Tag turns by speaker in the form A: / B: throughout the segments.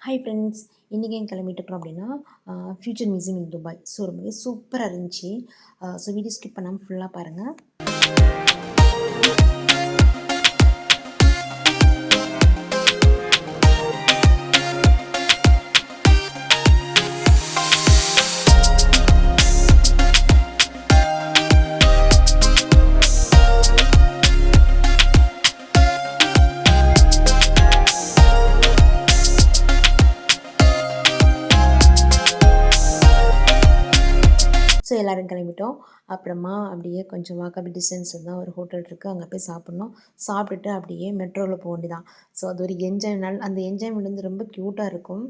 A: Hi friends, இன்றைக்கி எங்கே கிளம்பிட்டுருக்குறோம் அப்படின்னா ஃப்யூச்சர் மியூசியம் இன் துபாய். ஸோ ரொம்பவே சூப்பராக இருந்துச்சு. ஸோ வீடியோ ஸ்கிப் பண்ணாமல் ஃபுல்லாக பாருங்கள். ஸோ எல்லோரும் கிளம்பிட்டோம். அப்புறமா அப்படியே கொஞ்சம் வாக்கபிள் டிஸ்டன்ஸில் தான் ஒரு ஹோட்டல் இருக்குது, அங்கே போய் சாப்பிட்ணும். சாப்பிட்டுட்டு அப்படியே மெட்ரோவில் போக வேண்டியதான். ஸோ அது ஒரு என்ஜாய் நாள். அந்த என்ஜாய்மெண்ட் வந்து ரொம்ப க்யூட்டாக இருக்கும்.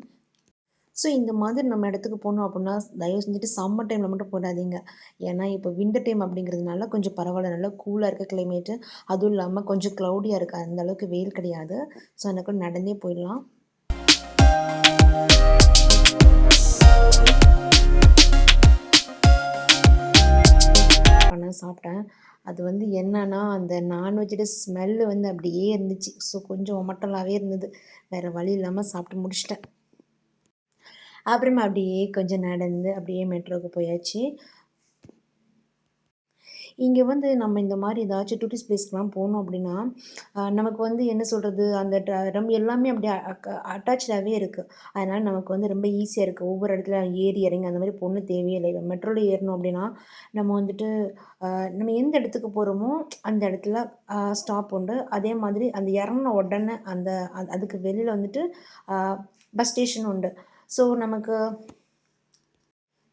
A: ஸோ இந்த மாதிரி நம்ம இடத்துக்கு போனோம் அப்படின்னா தயவு செஞ்சுட்டு சம்மர் டைமில் மட்டும் போடாதீங்க. ஏன்னா இப்போ விண்டர் டைம் அப்படிங்கிறதுனால கொஞ்சம் பரவாயில்ல, நல்லா கூலாக இருக்க கிளைமேட்டு. அதுவும் இல்லாமல் கொஞ்சம் க்ளவுடியாக இருக்குது, அந்தளவுக்கு வெயில் கிடையாது. ஸோ எனக்கு நடந்தே போயிடலாம். சாப்பிட்டேன். அது வந்து என்னன்னா அந்த நான்வெஜ்ஜோட ஸ்மெல்லு வந்து அப்படியே இருந்துச்சு. ஸோ கொஞ்சம் ஒமட்டலாகவே இருந்தது. வேறு வழி இல்லாமல் சாப்பிட்டு முடிச்சிட்டேன். அப்புறமா அப்படியே கொஞ்சம் நடந்து அப்படியே மெட்ரோவுக்கு போயாச்சு. இங்கே வந்து நம்ம இந்த மாதிரி ஏதாச்சும் டூரிஸ்ட் பிளேஸ்க்குலாம் போனோம் அப்படின்னா நமக்கு வந்து என்ன சொல்கிறது, அந்த ரொம்ப எல்லாமே அப்படியே அட்டாச்சாகவே இருக்குது. அதனால் நமக்கு வந்து ரொம்ப ஈஸியாக இருக்குது. ஒவ்வொரு இடத்துல ஏறி இறங்கி அந்த மாதிரி போகணும் தேவையே இல்லை. இப்போ மெட்ரோவில் ஏறணும் அப்படின்னா நம்ம வந்துட்டு நம்ம எந்த இடத்துக்கு போகிறோமோ அந்த இடத்துல ஸ்டாப் உண்டு. அதே மாதிரி அந்த இறங்கின உடனே அந்த அதுக்கு வெளியில் வந்துட்டு பஸ் ஸ்டேஷன் உண்டு.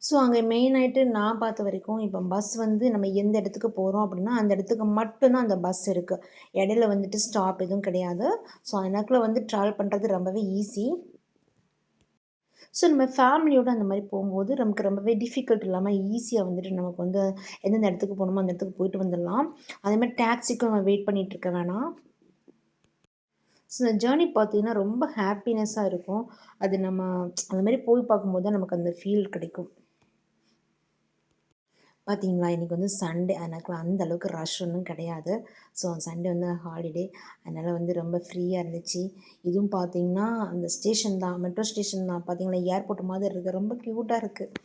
A: ஸோ அங்கே மெயினாயிட்டு நான் பார்த்த வரைக்கும் இப்போ பஸ் வந்து நம்ம எந்த இடத்துக்கு போகிறோம் அப்படின்னா அந்த இடத்துக்கு மட்டும்தான் அந்த பஸ் இருக்குது. இடையில வந்துட்டு ஸ்டாப் எதுவும் கிடையாது. ஸோ அதனால வந்து ட்ராவல் பண்ணுறது ரொம்பவே ஈஸி. ஸோ நம்ம ஃபேமிலியோடு அந்த மாதிரி போகும்போது நமக்கு ரொம்பவே டிஃபிகல்ட் இல்லாமல் ஈஸியாக வந்துட்டு நமக்கு வந்து எந்தெந்த இடத்துக்கு போகணுமோ அந்த இடத்துக்கு போயிட்டு வந்துடலாம். அதேமாதிரி டாக்ஸிக்கும் நம்ம வெயிட் பண்ணிகிட்ருக்க வேணாம். ஸோ இந்த ஜேர்னி பார்த்திங்கன்னா ரொம்ப ஹாப்பினஸ்ஸாக இருக்கும். அது நம்ம அந்த மாதிரி போய் பார்க்கும்போது தான் நமக்கு அந்த ஃபீல் கிடைக்கும். பார்த்தீங்களா, இன்றைக்கி வந்து சண்டே, அதனால் அந்த அளவுக்கு ரஷ் ஒன்றும் கிடையாது. ஸோ சண்டே வந்து ஹாலிடே, அதனால் வந்து ரொம்ப ஃப்ரீயாக இருந்துச்சு. இதுவும் பார்த்திங்கன்னா அந்த ஸ்டேஷன் தான், மெட்ரோ ஸ்டேஷன் தான். பார்த்திங்களா, ஏர்போர்ட் மாதிரி இருக்குது, ரொம்ப க்யூட்டாக இருக்குது.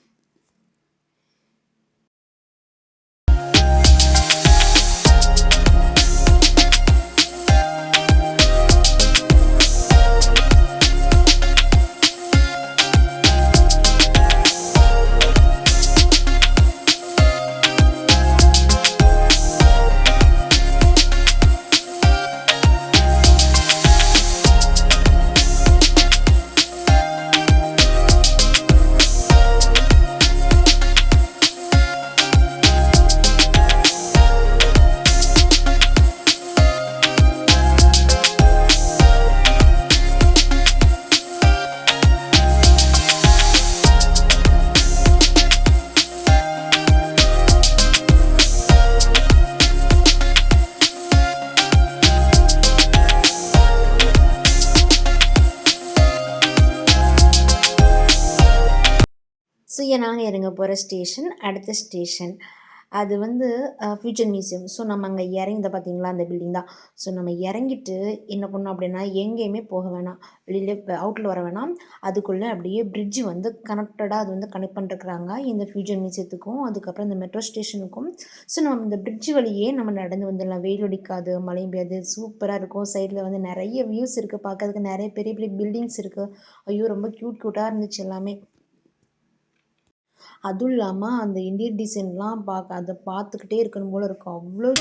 A: ஸோ நாங்கள் இறங்க போகிற ஸ்டேஷன் அடுத்த ஸ்டேஷன் அது வந்து ஃப்யூச்சர் மியூசியம். ஸோ நம்ம அங்கே இறங்கித பார்த்தீங்களா, அந்த பில்டிங் தான். ஸோ நம்ம இறங்கிட்டு என்ன பண்ணோம் அப்படின்னா எங்கேயுமே போக வேணாம், வெளியில் அவுட்டில் வர வேணாம். அதுக்குள்ளே அப்படியே பிரிட்ஜு வந்து கனெக்டடாக அது வந்து கனெக்ட் பண்ணிருக்குறாங்க இந்த ஃப்யூச்சர் மியூசியத்துக்கும் அதுக்கப்புறம் இந்த மெட்ரோ ஸ்டேஷனுக்கும். ஸோ நம்ம இந்த பிரிட்ஜு வழியே நம்ம நடந்து வந்துடலாம். வெயில் அடிக்காது, மழையும் பெய்யாது, சூப்பராக இருக்கும். சைடில் வந்து நிறைய வியூஸ் இருக்குது, பார்க்கறதுக்கு நிறைய பெரிய பெரிய பில்டிங்ஸ் இருக்குது. ஐயோ ரொம்ப க்யூட்டாக இருந்துச்சு எல்லாமே. அதுவும் இல்லாமல் அந்த இண்டியன் டிசைன்லாம் அதை பார்த்துக்கிட்டே இருக்கணும் போல் இருக்கும். அவ்வளோ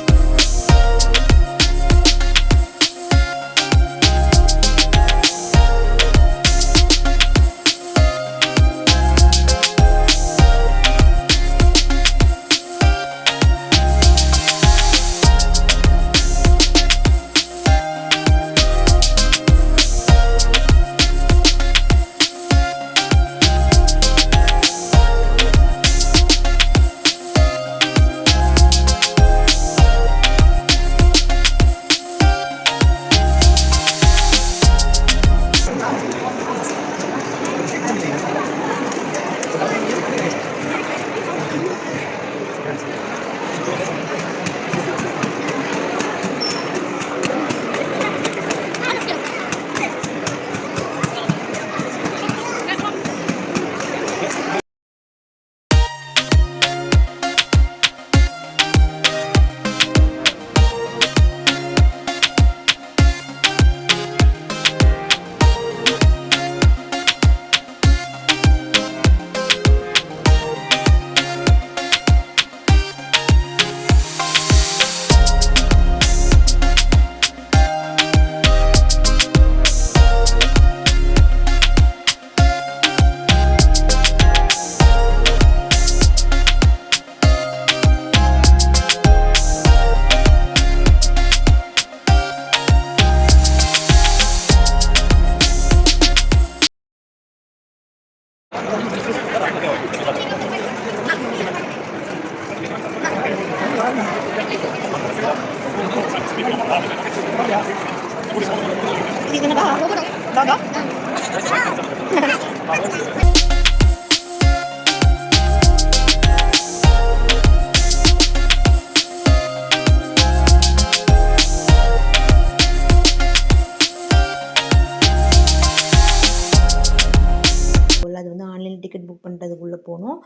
A: அது வந்து ஆன்லைன் டிக்கெட் புக் பண்ணுறதுக்குள்ளே போனோம்.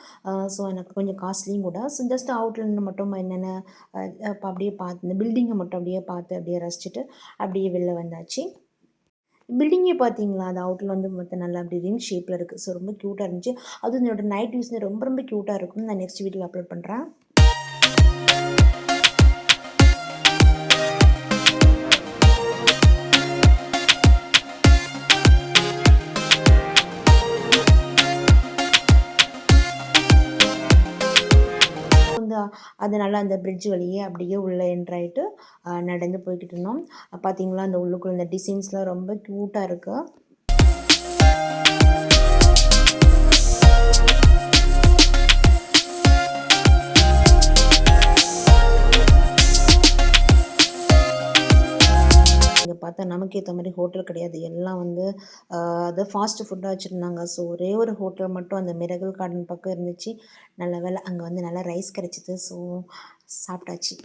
A: ஸோ எனக்கு கொஞ்சம் காஸ்ட்லியும் கூட. ஸோ ஜஸ்ட் அவுட்லேருந்து மட்டும் என்னென்ன இப்போ அப்படியே பார்த்து இந்த பில்டிங்கை மட்டும் அப்படியே பார்த்து அப்படியே ரசிச்சுட்டு அப்படியே வெளில வந்தாச்சு. பில்டிங்கே பார்த்தீங்களா, அது அவுட்ல வந்து மொத்தம் நல்லா அப்படி ரிங் ஷேப்பில் இருக்குது. ஸோ ரொம்ப க்யூட்டாக இருந்துச்சு. அதுவும் என்னோட நைட் வியூஸ் ரொம்ப ரொம்ப க்யூட்டாக இருக்கும். நான் நெக்ஸ்ட் வீடியோவில் அப்லோட் பண்ணுறேன். வந்து அது நல்லா அந்த பிரிட்ஜ் வழியே அப்படியே உள்ளே என்ட்ராயிட்டு நடந்து போய்கிட்டு இருந்தோம். பார்த்தீங்களா அந்த உள்ளுக்குள்ள இந்த டிசைன்ஸ்லாம் ரொம்ப க்யூட்டாக இருக்குது. இங்கே பார்த்தா நமக்கு ஏற்ற மாதிரி ஹோட்டல் கிடையாது. எல்லாம் வந்து அது ஃபாஸ்ட் ஃபுட்டாக வச்சுருந்தாங்க. ஸோ ஒரே ஒரு ஹோட்டல் மட்டும் அந்த மிராக்கிள் கார்டன் பக்கம் இருந்துச்சு. நல்ல வேளை அங்கே வந்து நல்லா ரைஸ் கிடச்சிது. ஸோ சாப்பிட்டாச்சு.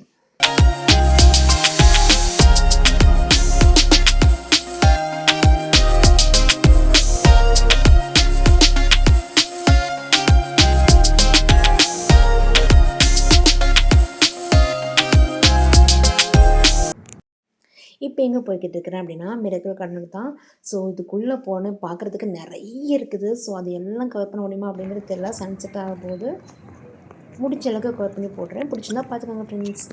A: இப்போ எங்கே போய்கிட்டு இருக்கிறேன் அப்படின்னா மிராக்கிள் கார்டன் தான். ஸோ இதுக்குள்ளே போன பார்க்குறதுக்கு நிறைய இருக்குது. ஸோ அது எல்லாம் கவர் பண்ண முடியுமா அப்படிங்கிறது தெரியல. சன்செட் ஆக போது முடிஞ்ச அளவுக்கு கவர் பண்ணி போடுறேன். பிடிச்சிருந்தா பார்த்துக்கோங்க ஃப்ரெண்ட்ஸ்.